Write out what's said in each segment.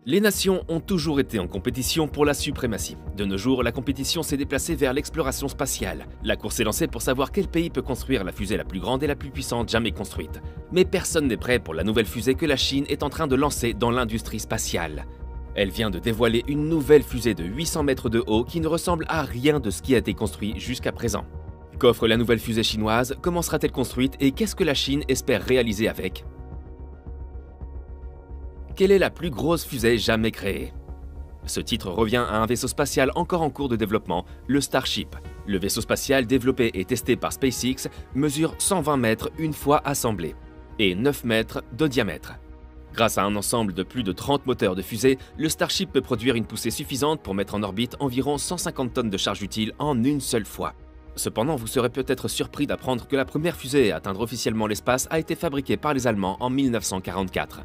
Les nations ont toujours été en compétition pour la suprématie. De nos jours, la compétition s'est déplacée vers l'exploration spatiale. La course est lancée pour savoir quel pays peut construire la fusée la plus grande et la plus puissante jamais construite. Mais personne n'est prêt pour la nouvelle fusée que la Chine est en train de lancer dans l'industrie spatiale. Elle vient de dévoiler une nouvelle fusée de 800 mètres de haut qui ne ressemble à rien de ce qui a été construit jusqu'à présent. Qu'offre la nouvelle fusée chinoise? Comment sera-t-elle construite et qu'est-ce que la Chine espère réaliser avec? Quelle est la plus grosse fusée jamais créée? Ce titre revient à un vaisseau spatial encore en cours de développement, le Starship. Le vaisseau spatial développé et testé par SpaceX mesure 120 mètres une fois assemblé et 9 mètres de diamètre. Grâce à un ensemble de plus de 30 moteurs de fusée, le Starship peut produire une poussée suffisante pour mettre en orbite environ 150 tonnes de charge utile en une seule fois. Cependant, vous serez peut-être surpris d'apprendre que la première fusée à atteindre officiellement l'espace a été fabriquée par les Allemands en 1944.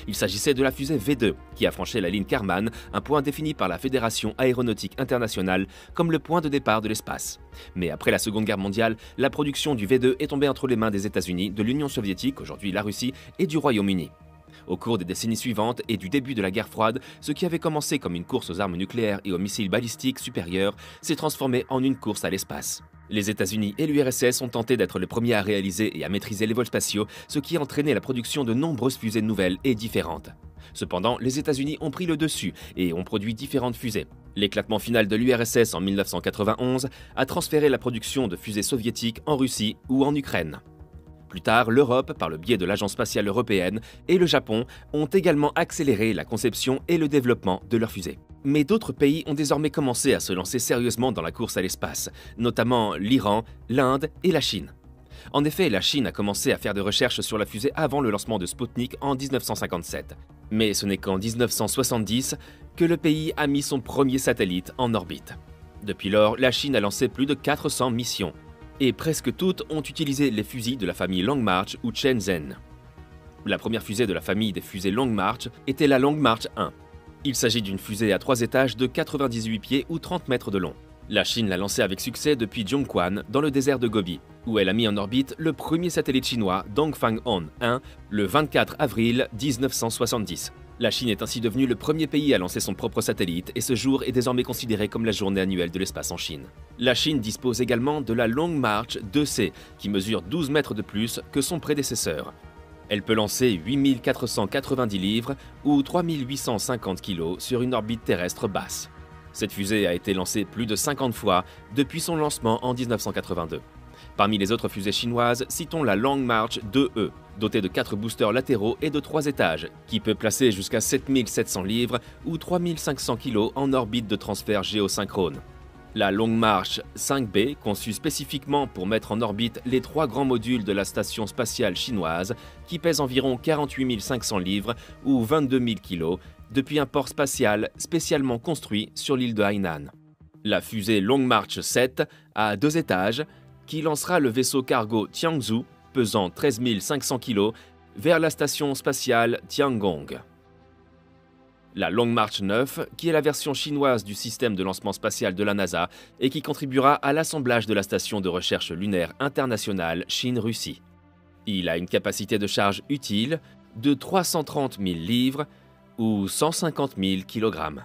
Il s'agissait de la fusée V2, qui a franchi la ligne Kármán, un point défini par la Fédération aéronautique internationale comme le point de départ de l'espace. Mais après la Seconde Guerre mondiale, la production du V2 est tombée entre les mains des États-Unis, de l'Union soviétique, aujourd'hui la Russie, et du Royaume-Uni. Au cours des décennies suivantes et du début de la guerre froide, ce qui avait commencé comme une course aux armes nucléaires et aux missiles balistiques supérieurs s'est transformé en une course à l'espace. Les États-Unis et l'URSS ont tenté d'être les premiers à réaliser et à maîtriser les vols spatiaux, ce qui a entraîné la production de nombreuses fusées nouvelles et différentes. Cependant, les États-Unis ont pris le dessus et ont produit différentes fusées. L'éclatement final de l'URSS en 1991 a transféré la production de fusées soviétiques en Russie ou en Ukraine. Plus tard, l'Europe, par le biais de l'Agence spatiale européenne, et le Japon ont également accéléré la conception et le développement de leurs fusées. Mais d'autres pays ont désormais commencé à se lancer sérieusement dans la course à l'espace, notamment l'Iran, l'Inde et la Chine. En effet, la Chine a commencé à faire des recherches sur la fusée avant le lancement de Sputnik en 1957. Mais ce n'est qu'en 1970 que le pays a mis son premier satellite en orbite. Depuis lors, la Chine a lancé plus de 400 missions. Et presque toutes ont utilisé les fusils de la famille Long March ou Shenzhen. La première fusée de la famille des fusées Long March était la Long March 1. Il s'agit d'une fusée à 3 étages de 98 pieds ou 30 mètres de long. La Chine l'a lancée avec succès depuis Zhongquan, dans le désert de Gobi, où elle a mis en orbite le premier satellite chinois Dongfang-On 1 le 24 avril 1970. La Chine est ainsi devenue le premier pays à lancer son propre satellite et ce jour est désormais considéré comme la journée annuelle de l'espace en Chine. La Chine dispose également de la Long March 2C, qui mesure 12 mètres de plus que son prédécesseur. Elle peut lancer 8490 livres ou 3850 kg sur une orbite terrestre basse. Cette fusée a été lancée plus de 50 fois depuis son lancement en 1982. Parmi les autres fusées chinoises, citons la Long March 2E, dotée de 4 boosters latéraux et de 3 étages, qui peut placer jusqu'à 7700 livres ou 3500 kg en orbite de transfert géosynchrone. La Long March 5B, conçue spécifiquement pour mettre en orbite les 3 grands modules de la station spatiale chinoise, qui pèsent environ 48 500 livres ou 22 000 kg, depuis un port spatial spécialement construit sur l'île de Hainan. La fusée Long March 7 a 2 étages, qui lancera le vaisseau cargo Tianzhou, pesant 13 500 kg, vers la station spatiale Tiangong. La Long March 9, qui est la version chinoise du système de lancement spatial de la NASA et qui contribuera à l'assemblage de la station de recherche lunaire internationale Chine-Russie. Il a une capacité de charge utile de 330 000 livres ou 150 000 kg.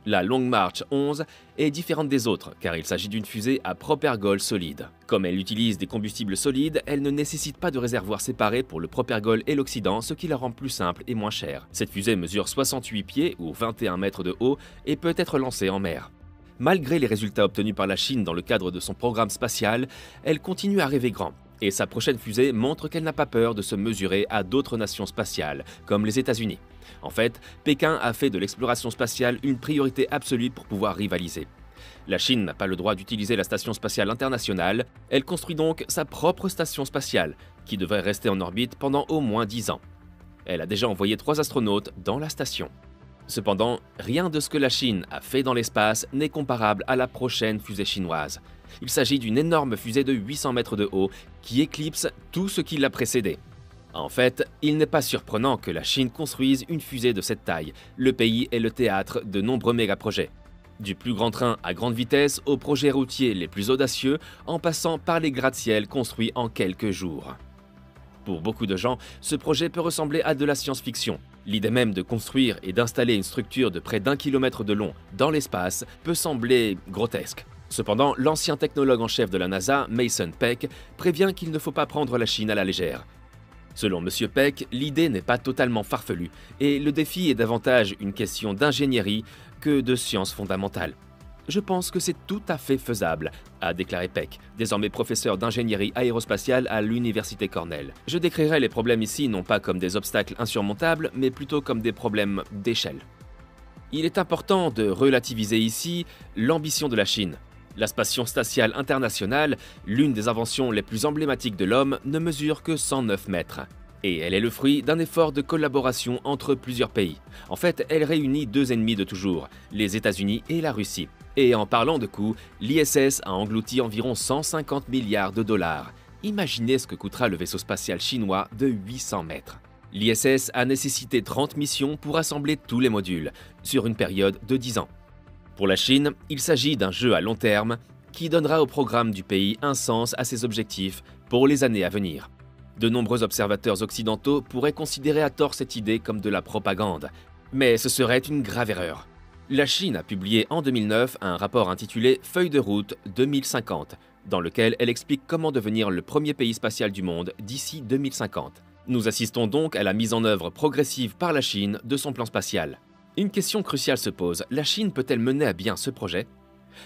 La Long March 11 est différente des autres car il s'agit d'une fusée à propergol solide. Comme elle utilise des combustibles solides, elle ne nécessite pas de réservoir séparé pour le propergol et l'oxydant, ce qui la rend plus simple et moins chère. Cette fusée mesure 68 pieds ou 21 mètres de haut et peut être lancée en mer. Malgré les résultats obtenus par la Chine dans le cadre de son programme spatial, elle continue à rêver grand. Et sa prochaine fusée montre qu'elle n'a pas peur de se mesurer à d'autres nations spatiales, comme les États-Unis. En fait, Pékin a fait de l'exploration spatiale une priorité absolue pour pouvoir rivaliser. La Chine n'a pas le droit d'utiliser la Station spatiale internationale, elle construit donc sa propre station spatiale, qui devrait rester en orbite pendant au moins 10 ans. Elle a déjà envoyé 3 astronautes dans la station. Cependant, rien de ce que la Chine a fait dans l'espace n'est comparable à la prochaine fusée chinoise. Il s'agit d'une énorme fusée de 800 mètres de haut qui éclipse tout ce qui l'a précédée. En fait, il n'est pas surprenant que la Chine construise une fusée de cette taille. Le pays est le théâtre de nombreux mégaprojets. Du plus grand train à grande vitesse aux projets routiers les plus audacieux, en passant par les gratte-ciel construits en quelques jours. Pour beaucoup de gens, ce projet peut ressembler à de la science-fiction. L'idée même de construire et d'installer une structure de près d'1 kilomètre de long dans l'espace peut sembler grotesque. Cependant, l'ancien technologue en chef de la NASA, Mason Peck, prévient qu'il ne faut pas prendre la Chine à la légère. Selon M. Peck, l'idée n'est pas totalement farfelue et le défi est davantage une question d'ingénierie que de sciences fondamentales. Je pense que c'est tout à fait faisable, a déclaré Peck, désormais professeur d'ingénierie aérospatiale à l'université Cornell. Je décrirai les problèmes ici non pas comme des obstacles insurmontables, mais plutôt comme des problèmes d'échelle. Il est important de relativiser ici l'ambition de la Chine. La station spatiale internationale, l'une des inventions les plus emblématiques de l'homme, ne mesure que 109 mètres. Et elle est le fruit d'un effort de collaboration entre plusieurs pays. En fait, elle réunit deux ennemis de toujours, les États-Unis et la Russie. Et en parlant de coûts, l'ISS a englouti environ 150 milliards de dollars. Imaginez ce que coûtera le vaisseau spatial chinois de 800 mètres. L'ISS a nécessité 30 missions pour assembler tous les modules, sur une période de 10 ans. Pour la Chine, il s'agit d'un jeu à long terme qui donnera au programme du pays un sens à ses objectifs pour les années à venir. De nombreux observateurs occidentaux pourraient considérer à tort cette idée comme de la propagande, mais ce serait une grave erreur. La Chine a publié en 2009 un rapport intitulé « Feuille de route 2050 », dans lequel elle explique comment devenir le premier pays spatial du monde d'ici 2050. Nous assistons donc à la mise en œuvre progressive par la Chine de son plan spatial. Une question cruciale se pose, la Chine peut-elle mener à bien ce projet?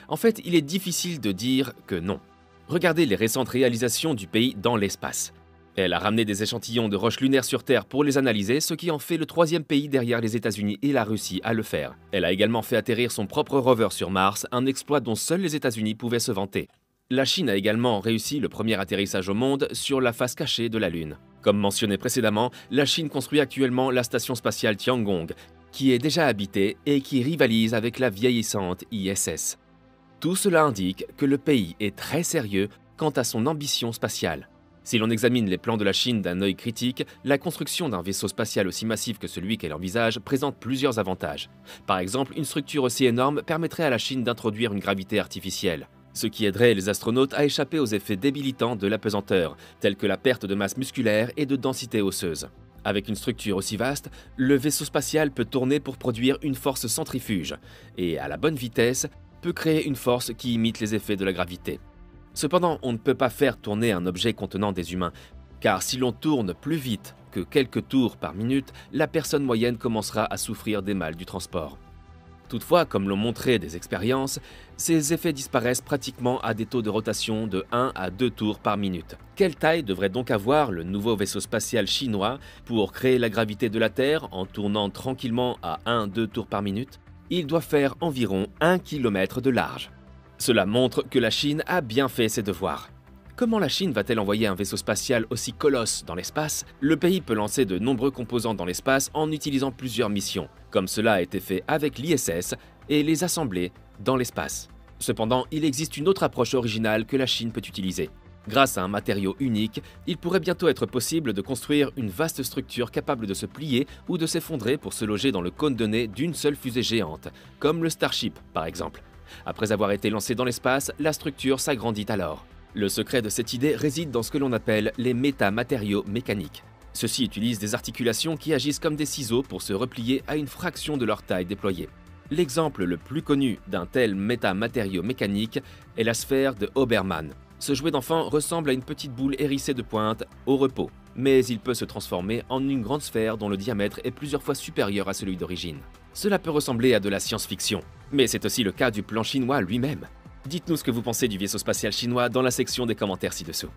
En fait, il est difficile de dire que non. Regardez les récentes réalisations du pays dans l'espace. Elle a ramené des échantillons de roches lunaires sur Terre pour les analyser, ce qui en fait le troisième pays derrière les États-Unis et la Russie à le faire. Elle a également fait atterrir son propre rover sur Mars, un exploit dont seuls les États-Unis pouvaient se vanter. La Chine a également réussi le premier atterrissage au monde sur la face cachée de la Lune. Comme mentionné précédemment, la Chine construit actuellement la station spatiale Tiangong, qui est déjà habitée et qui rivalise avec la vieillissante ISS. Tout cela indique que le pays est très sérieux quant à son ambition spatiale. Si l'on examine les plans de la Chine d'un œil critique, la construction d'un vaisseau spatial aussi massif que celui qu'elle envisage présente plusieurs avantages. Par exemple, une structure aussi énorme permettrait à la Chine d'introduire une gravité artificielle, ce qui aiderait les astronautes à échapper aux effets débilitants de l'apesanteur, tels que la perte de masse musculaire et de densité osseuse. Avec une structure aussi vaste, le vaisseau spatial peut tourner pour produire une force centrifuge, et à la bonne vitesse, peut créer une force qui imite les effets de la gravité. Cependant, on ne peut pas faire tourner un objet contenant des humains, car si l'on tourne plus vite que quelques tours par minute, la personne moyenne commencera à souffrir des maux du transport. Toutefois, comme l'ont montré des expériences, ces effets disparaissent pratiquement à des taux de rotation de 1 à 2 tours par minute. Quelle taille devrait donc avoir le nouveau vaisseau spatial chinois pour créer la gravité de la Terre en tournant tranquillement à 1-2 tours par minute? Il doit faire environ 1 km de large. Cela montre que la Chine a bien fait ses devoirs. Comment la Chine va-t-elle envoyer un vaisseau spatial aussi colosse dans l'espace? Le pays peut lancer de nombreux composants dans l'espace en utilisant plusieurs missions, comme cela a été fait avec l'ISS, et les assembler dans l'espace. Cependant, il existe une autre approche originale que la Chine peut utiliser. Grâce à un matériau unique, il pourrait bientôt être possible de construire une vaste structure capable de se plier ou de s'effondrer pour se loger dans le cône de nez d'une seule fusée géante, comme le Starship par exemple. Après avoir été lancé dans l'espace, la structure s'agrandit alors. Le secret de cette idée réside dans ce que l'on appelle les métamatériaux mécaniques. Ceux-ci utilisent des articulations qui agissent comme des ciseaux pour se replier à une fraction de leur taille déployée. L'exemple le plus connu d'un tel métamatériau mécanique est la sphère de Hoberman. Ce jouet d'enfant ressemble à une petite boule hérissée de pointe au repos, mais il peut se transformer en une grande sphère dont le diamètre est plusieurs fois supérieur à celui d'origine. Cela peut ressembler à de la science-fiction, mais c'est aussi le cas du plan chinois lui-même. Dites-nous ce que vous pensez du vaisseau spatial chinois dans la section des commentaires ci-dessous.